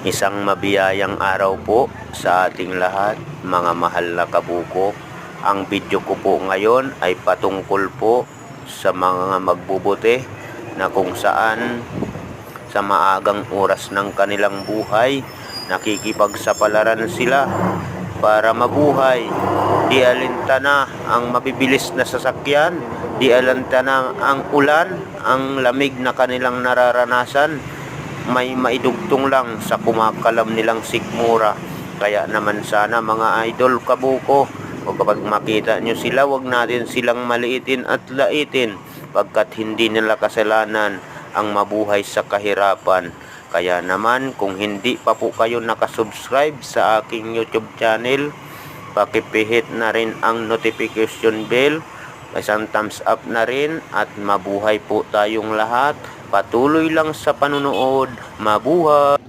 Isang mabiyayang araw po sa ating lahat, mga mahal na kabuko. Ang video ko po ngayon ay patungkol po sa mga magbubuti na kung saan sa maagang oras ng kanilang buhay, nakikipagsapalaran sila para mabuhay. Di alintana ang mabibilis na sasakyan, di alintana ang ulan, ang lamig na kanilang nararanasan, may maidugtong lang sa kumakalam nilang sikmura. Kaya naman sana mga idol kabuko, o kapag makita nyo sila, wag natin silang maliitin at laitin, pagkat hindi nila kasalanan ang mabuhay sa kahirapan. Kaya naman kung hindi pa po kayo nakasubscribe sa aking YouTube channel, pakipihit na rin ang notification bell, isang thumbs up na rin, at mabuhay po tayong lahat. Patuloy lang sa panunood. Mabuhay!